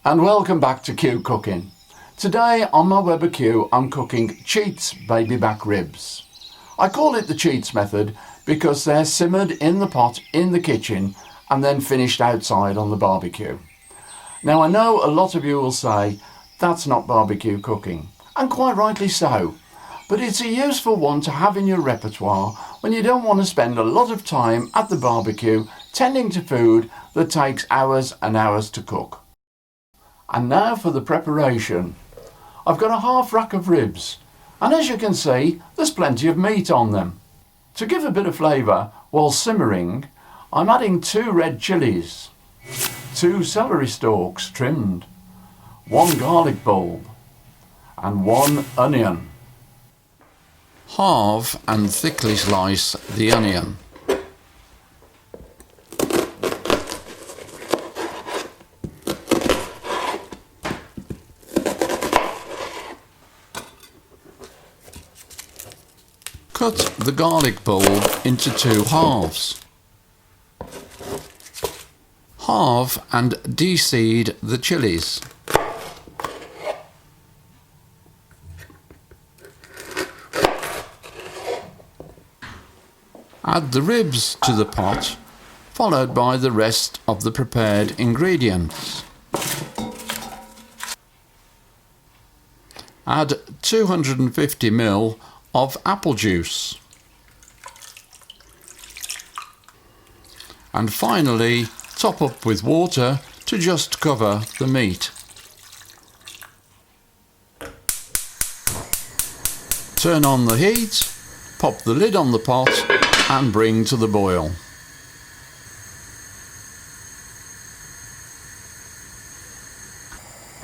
And welcome back to Qcookin. Today on my Weber Q I'm cooking Cheats baby back ribs. I call it the Cheats method because they're simmered in the pot in the kitchen and then finished outside on the barbecue. Now I know a lot of you will say that's not barbecue cooking, and quite rightly so, but it's a useful one to have in your repertoire when you don't want to spend a lot of time at the barbecue tending to food that takes hours and hours to cook. And now for the preparation. I've got a half rack of ribs, and as you can see there's plenty of meat on them. To give a bit of flavour while simmering, I'm adding 2 red chillies, 2 celery stalks trimmed, 1 garlic bulb and 1 onion. Halve and thickly slice the onion. Cut the garlic bulb into 2 halves. Halve and de-seed the chillies. Add the ribs to the pot, followed by the rest of the prepared ingredients. Add 250 ml of apple juice. And finally, top up with water to just cover the meat. Turn on the heat, pop the lid on the pot and bring to the boil.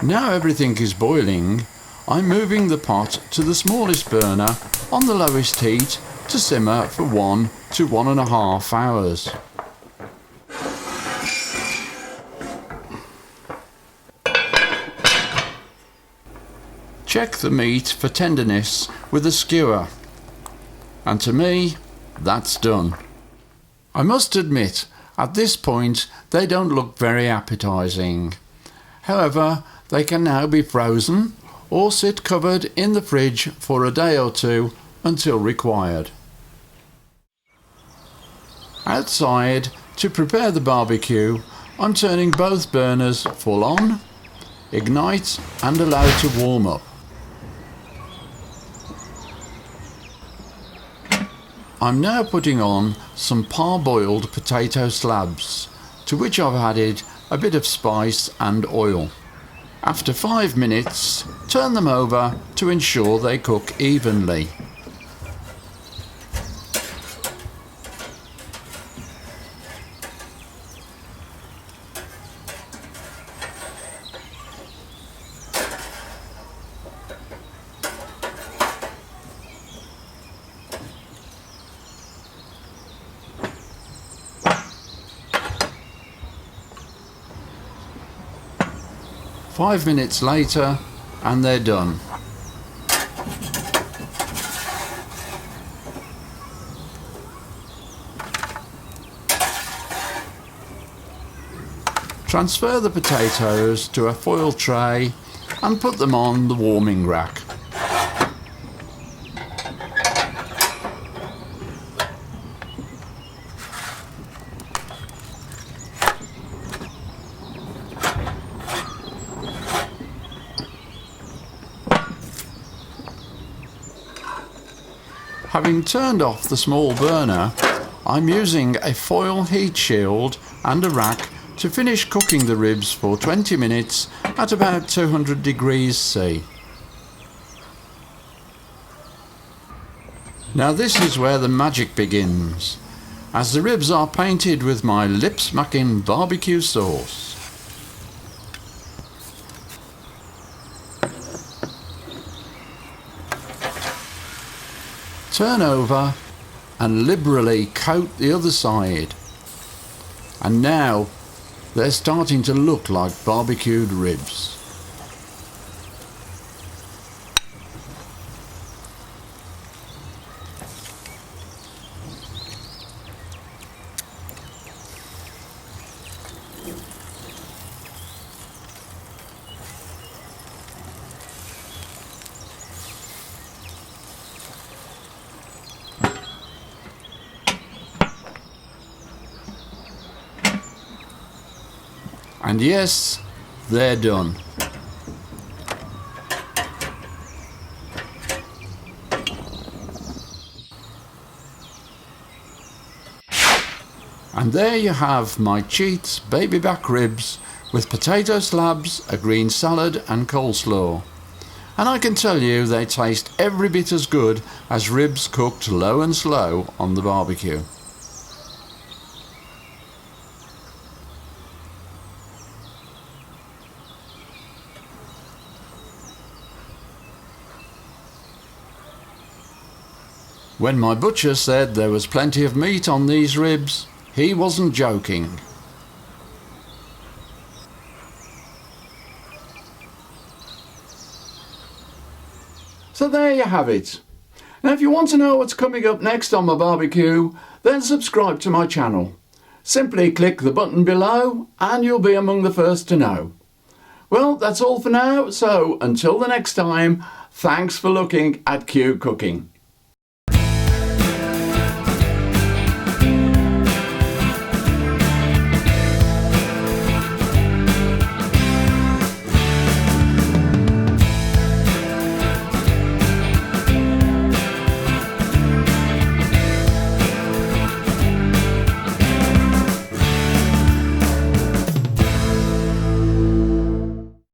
Now everything is boiling, I'm moving the pot to the smallest burner on the lowest heat to simmer for 1 to 1.5 hours. Check the meat for tenderness with a skewer, and to me that's done. I must admit at this point they don't look very appetising. However, they can now be frozen or sit covered in the fridge for a day or 2 until required. Outside, to prepare the barbecue, I'm turning both burners full on, ignite and allow to warm up. I'm now putting on some parboiled potato slabs, to which I've added a bit of spice and oil. After 5 minutes, turn them over to ensure they cook evenly. Five minutes later and they're done. Transfer the potatoes to a foil tray and put them on the warming rack. Having turned off the small burner, I'm using a foil heat shield and a rack to finish cooking the ribs for 20 minutes at about 200 degrees C. Now this is where the magic begins, as the ribs are painted with my Lipsmakin Barbecue Sauce. Turn over and liberally coat the other side. And now they're starting to look like barbecued ribs. And yes, they're done. And there you have my Cheats baby back ribs with potato slabs, a green salad and coleslaw. And I can tell you they taste every bit as good as ribs cooked low and slow on the barbecue. When my butcher said there was plenty of meat on these ribs, he wasn't joking. So there you have it. Now if you want to know what's coming up next on my barbecue, then subscribe to my channel. Simply click the button below and you'll be among the first to know. Well, that's all for now, so until the next time, thanks for looking at Qcookin.